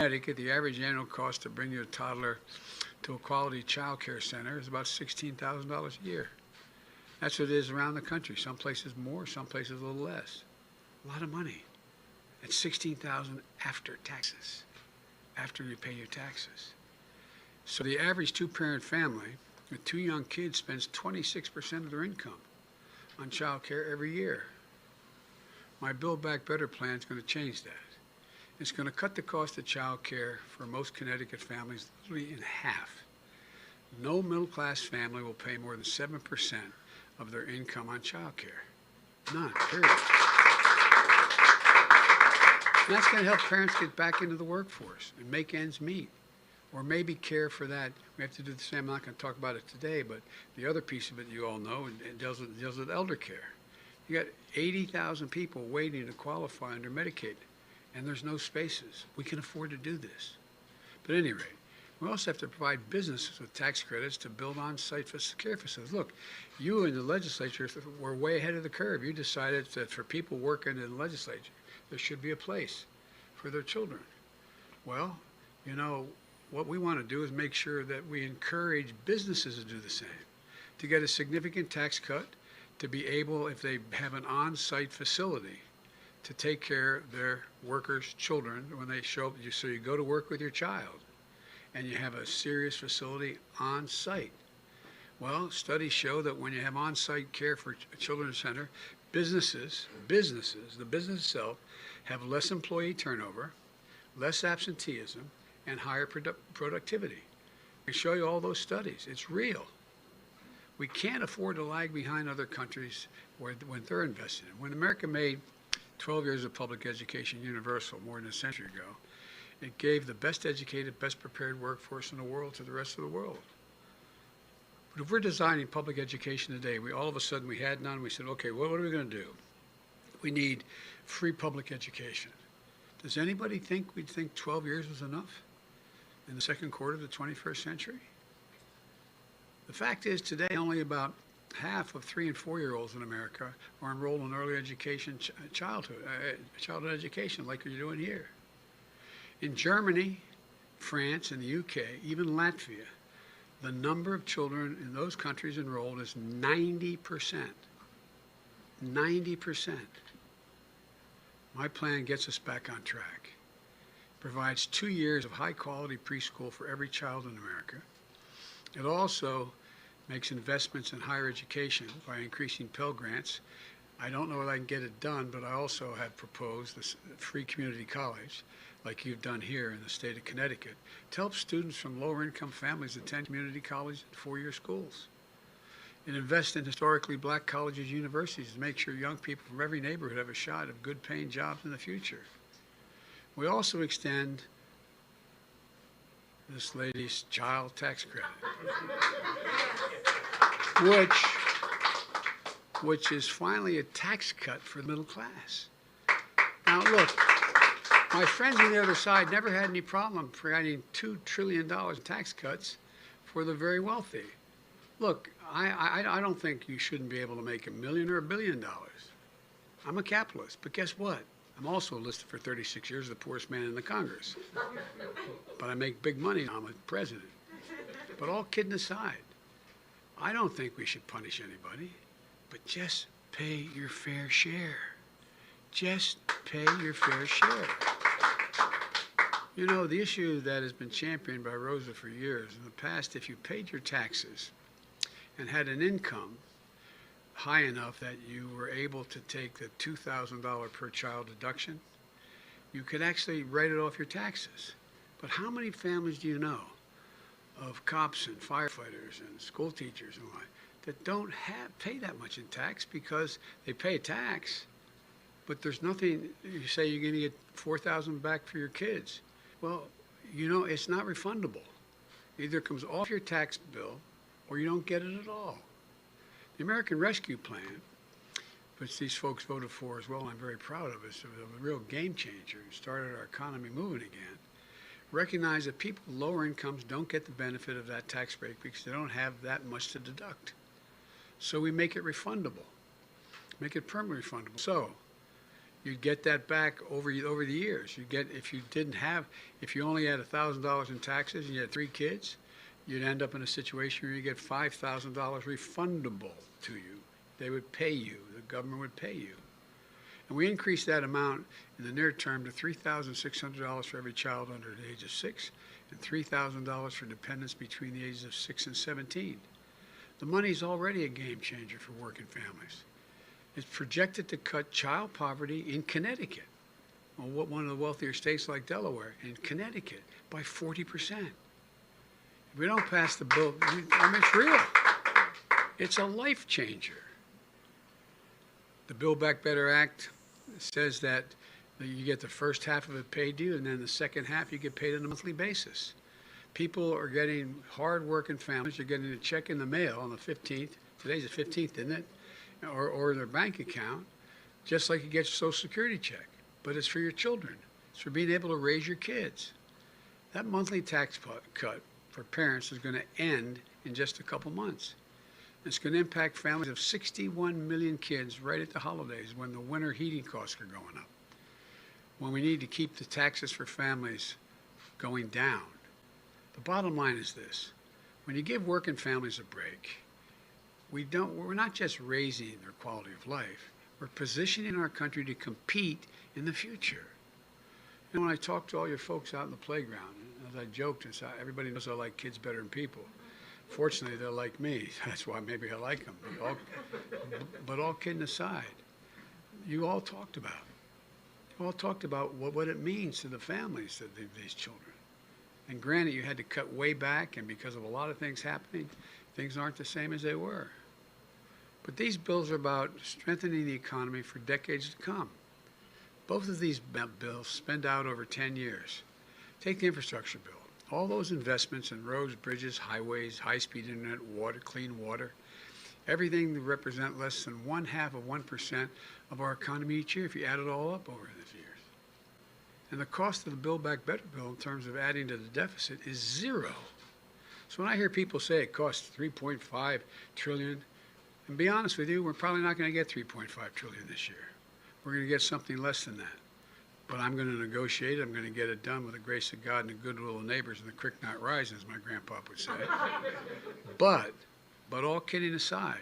Connecticut, the average annual cost to bring your toddler to a quality child care center is about $16,000 a year. That's what it is around the country. Some places more, some places a little less. A lot of money. It's $16,000 after taxes, after you pay your taxes. So the average two-parent family with two young kids spends 26% of their income on child care every year. My Build Back Better plan is going to change that. It's going to cut the cost of child care for most Connecticut families literally in half. No middle-class family will pay more than 7% of their income on child care. None, period. And that's going to help parents get back into the workforce and make ends meet. Or maybe care for that. We have to do the same. I'm not going to talk about it today, but the other piece of it you all know, it deals with elder care. You got 80,000 people waiting to qualify under Medicaid, and there's no spaces. We can afford to do this. But at any rate, we also have to provide businesses with tax credits to build on-site care facilities. Look, you in the legislature were way ahead of the curve. You decided that for people working in the legislature, there should be a place for their children. Well, you know, what we want to do is make sure that we encourage businesses to do the same, to get a significant tax cut, to be able, if they have an on-site facility, to take care of their workers' children when they show up. So you go to work with your child, and you have a serious facility on-site. Well, studies show that when you have on-site care for a children's center, businesses, the business itself, have less employee turnover, less absenteeism, and higher productivity. I can show you all those studies. It's real. We can't afford to lag behind other countries when they're investing. When America made 12 years of public education universal more than a century ago, it gave the best educated, best prepared workforce in the world to the rest of the world. But if we're designing public education today, all of a sudden we had none, we said, okay, what are we going to do? We need free public education. Does anybody think we'd think 12 years was enough in the second quarter of the 21st century? The fact is today only about half of 3- and 4-year-olds in America are enrolled in early education, childhood education like you're doing here. In Germany, France, and the UK, even Latvia, the number of children in those countries enrolled is 90%. 90%. My plan gets us back on track. Provides 2 years of high-quality preschool for every child in America. It also makes investments in higher education by increasing Pell Grants. I don't know if I can get it done, but I also have proposed this free community college, like you've done here in the state of Connecticut, to help students from lower-income families attend community college and 4-year schools. And invest in historically black colleges and universities to make sure young people from every neighborhood have a shot at good-paying jobs in the future. We also extend this lady's child tax credit, which is finally a tax cut for the middle class. Now look, my friends on the other side never had any problem providing $2 trillion in tax cuts for the very wealthy. Look, I don't think you shouldn't be able to make $1 million or $1 billion. I'm a capitalist, but guess what? I'm also listed for 36 years as the poorest man in the Congress. But I make big money. I'm a president. But all kidding aside, I don't think we should punish anybody, but just pay your fair share. Just pay your fair share. You know, the issue that has been championed by Rosa for years, in the past, if you paid your taxes and had an income high enough that you were able to take the $2,000 per child deduction, you could actually write it off your taxes. But how many families do you know of cops and firefighters and school teachers and what that don't pay that much in tax because they pay tax, but there's nothing? You say you're going to get $4,000 back for your kids. Well, you know, it's not refundable. Either it comes off your tax bill or you don't get it at all. The American Rescue Plan, which these folks voted for as well, I'm very proud of it, it's a real game changer. It started our economy moving again. Recognize that people with lower incomes don't get the benefit of that tax break because they don't have that much to deduct. So we make it refundable, make it permanently refundable. So You'd get that back over the years. You get if you only had $1,000 in taxes and you had 3 kids, you'd end up in a situation where you get $5,000 refundable to you. They would pay you. The government would pay you. And we increased that amount in the near term to $3,600 for every child under the age of 6 and $3,000 for dependents between the ages of 6 and 17. The money's already a game changer for working families. It's projected to cut child poverty in Connecticut, one of the wealthier states like Delaware, in Connecticut, by 40%. If we don't pass the bill, it's real. It's a life changer. The Build Back Better Act says that you get the first half of it paid to you, and then the second half you get paid on a monthly basis. People are getting, hard-working families are getting a check in the mail on the 15th. Today's the 15th, isn't it? Or their bank account, just like you get your Social Security check. But it's for your children. It's for being able to raise your kids. That monthly tax cut for parents is going to end in just a couple months. It's going to impact families of 61 million kids right at the holidays when the winter heating costs are going up. When we need to keep the taxes for families going down. The bottom line is this. When you give working families a break, we're not just raising their quality of life, we're positioning our country to compete in the future. You know, when I talk to all your folks out in the playground, as I joked and said, everybody knows I like kids better than people. Fortunately, they're like me. That's why maybe I like them. But all kidding aside, you all talked about what it means to the families of these children. And granted, you had to cut way back, and because of a lot of things happening, things aren't the same as they were. But these bills are about strengthening the economy for decades to come. Both of these bills spend out over 10 years. Take the infrastructure bill. All those investments in roads, bridges, highways, high-speed internet, water, clean water, everything that represent less than 0.5% of our economy each year if you add it all up over these years. And the cost of the Build Back Better bill in terms of adding to the deficit is zero. So when I hear people say it costs $3.5 trillion, and be honest with you, we're probably not going to get $3.5 trillion this year. We're going to get something less than that. But I'm going to negotiate it. I'm going to get it done with the grace of God and the goodwill of neighbors and the creek not rise, as my grandpa would say. But all kidding aside,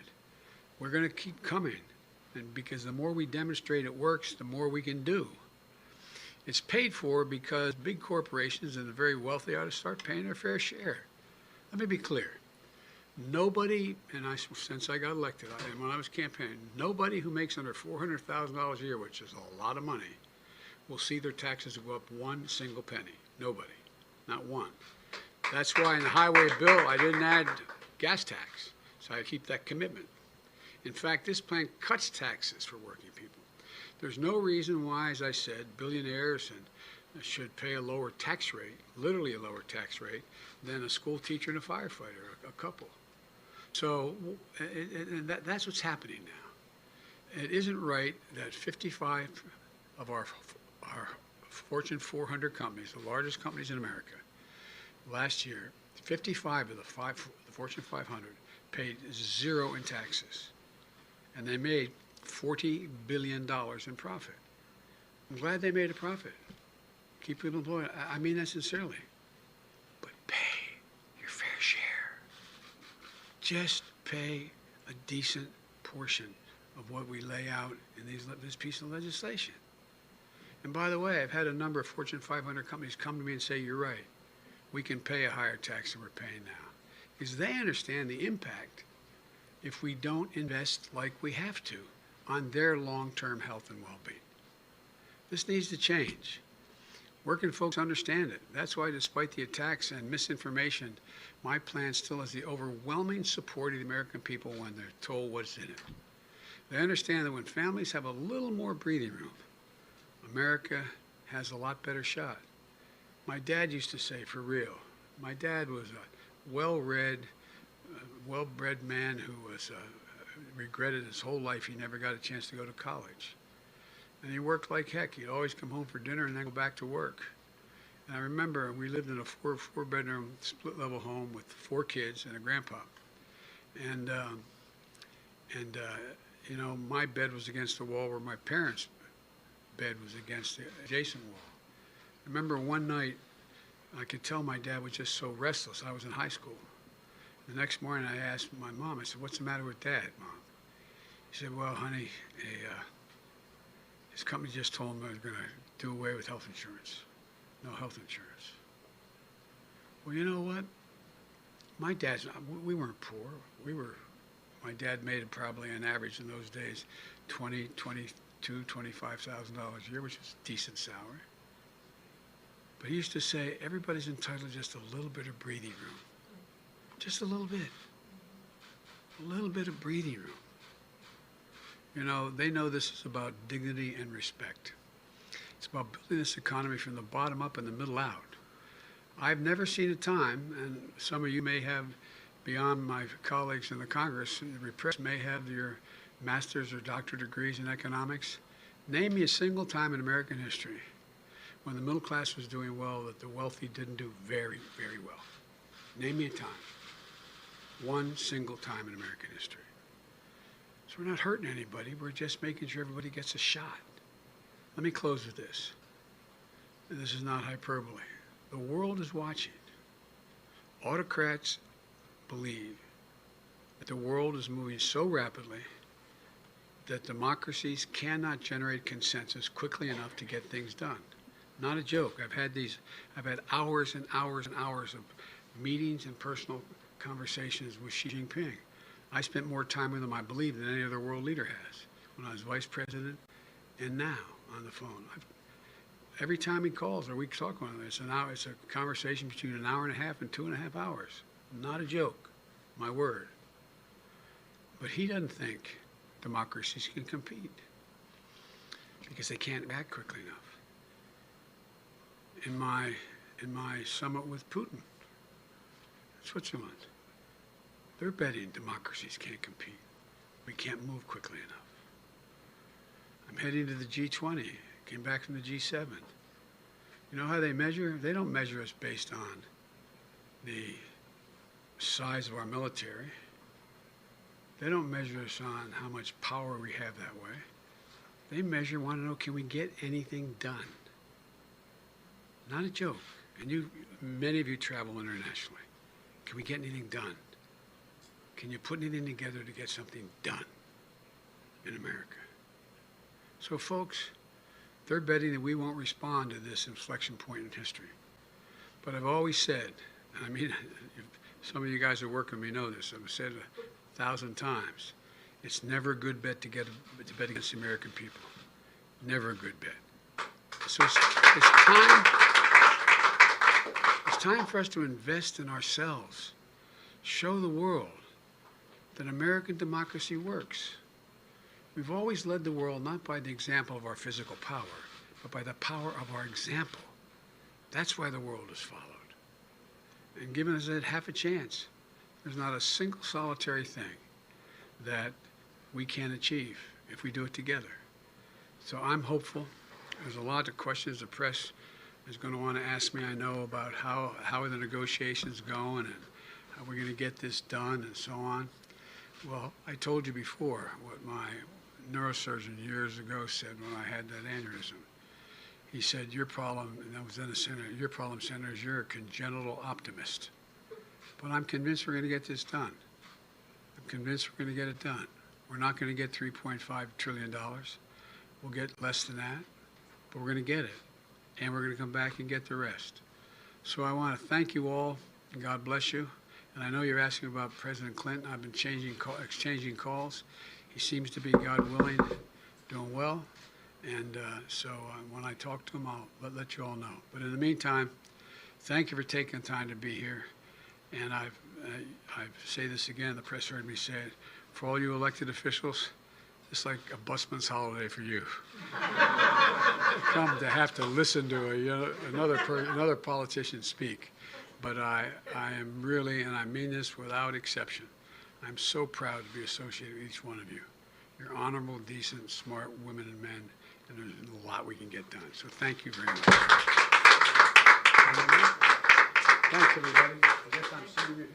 we're going to keep coming. And because the more we demonstrate it works, the more we can do. It's paid for because big corporations and the very wealthy ought to start paying their fair share. Let me be clear. Nobody, since I got elected, and when I was campaigning, nobody who makes under $400,000 a year, which is a lot of money, will see their taxes go up one single penny. Nobody. Not one. That's why in the highway bill, I didn't add gas tax. So I keep that commitment. In fact, this plan cuts taxes for working people. There's no reason why, as I said, billionaires should pay a lower tax rate, literally a lower tax rate, than a school teacher and a firefighter, a couple. So that's what's happening now. It isn't right that 55 of our Fortune 400 companies, the largest companies in America, last year, 55 of the Fortune 500 paid zero in taxes. And they made $40 billion in profit. I'm glad they made a profit. Keep people employed. I mean that sincerely. But pay your fair share. Just pay a decent portion of what we lay out in this piece of legislation. And by the way, I've had a number of Fortune 500 companies come to me and say, you're right. We can pay a higher tax than we're paying now. Because they understand the impact if we don't invest like we have to on their long-term health and well-being. This needs to change. Working folks understand it. That's why, despite the attacks and misinformation, my plan still has the overwhelming support of the American people when they're told what's in it. They understand that when families have a little more breathing room, America has a lot better shot. My dad used to say, for real, my dad was a well-read, well-bred man who was regretted his whole life he never got a chance to go to college. And he worked like heck. He'd always come home for dinner and then go back to work. And I remember we lived in a four-bedroom split-level home with 4 kids and a grandpa. And you know, my bed was against the wall where my parents' bed was against the adjacent wall. I remember one night, I could tell my dad was just so restless. I was in high school. The next morning I asked my mom, I said, "What's the matter with Dad, Mom?" She said, "Well, honey, his company just told him they're going to do away with health insurance. No health insurance." Well, you know what? My dad's not, we weren't poor. My dad made it probably on average in those days $22,000, $25,000 a year, which is a decent salary. But he used to say, everybody's entitled to just a little bit of breathing room. Just a little bit. A little bit of breathing room. You know, they know this is about dignity and respect. It's about building this economy from the bottom up and the middle out. I've never seen a time, and some of you may have, beyond my colleagues in the Congress, may have your master's or doctorate degrees in economics. Name me a single time in American history when the middle class was doing well that the wealthy didn't do very, very well. Name me a time. One single time in American history. So we're not hurting anybody. We're just making sure everybody gets a shot. Let me close with this. This is not hyperbole. The world is watching. Autocrats believe that the world is moving so rapidly that democracies cannot generate consensus quickly enough to get things done. Not a joke. I've had hours and hours and hours of meetings and personal conversations with Xi Jinping. I spent more time with him, I believe, than any other world leader has when I was vice president and now on the phone. Every time he calls or we talk on it, it's a conversation between an hour and a half and 2.5 hours. Not a joke, my word. But he doesn't think democracies can compete because they can't act quickly enough. In my summit with Putin in Switzerland, they're betting democracies can't compete. We can't move quickly enough. I'm heading to the G20. Came back from the G7. You know how they measure? They don't measure us based on the size of our military. They don't measure us on how much power we have that way. They want to know, can we get anything done? Not a joke. And many of you travel internationally. Can we get anything done? Can you put anything together to get something done in America? So folks, they're betting that we won't respond to this inflection point in history. But I've always said, and I mean, some of you guys who work with me know this, I've said 1,000 times, it's never a good bet to bet against the American people. Never a good bet. So it's time for us to invest in ourselves. Show the world that American democracy works. We've always led the world not by the example of our physical power, but by the power of our example. That's why the world has followed. And given us that half a chance, there's not a single solitary thing that we can achieve if we do it together. So I'm hopeful. There's a lot of questions the press is going to want to ask me, I know, about how are the negotiations going and how we're going to get this done and so on. Well, I told you before what my neurosurgeon years ago said when I had that aneurysm. He said, your problem, and I was then a senator, your problem, Senator, is you're a congenital optimist. But I'm convinced we're going to get this done. I'm convinced we're going to get it done. We're not going to get $3.5 trillion. We'll get less than that, but we're going to get it. And we're going to come back and get the rest. So I want to thank you all, and God bless you. And I know you're asking about President Clinton. I've been exchanging calls. He seems to be, God willing, doing well. And so when I talk to him, I'll let you all know. But in the meantime, thank you for taking the time to be here. And I say this again, the press heard me say it, for all you elected officials, it's like a busman's holiday for you. Come to have to listen to another politician speak. But I am really, and I mean this without exception, I'm so proud to be associated with each one of you. You're honorable, decent, smart women and men, and there's a lot we can get done. So thank you very much. Thanks, everybody. I guess I'm seeing you.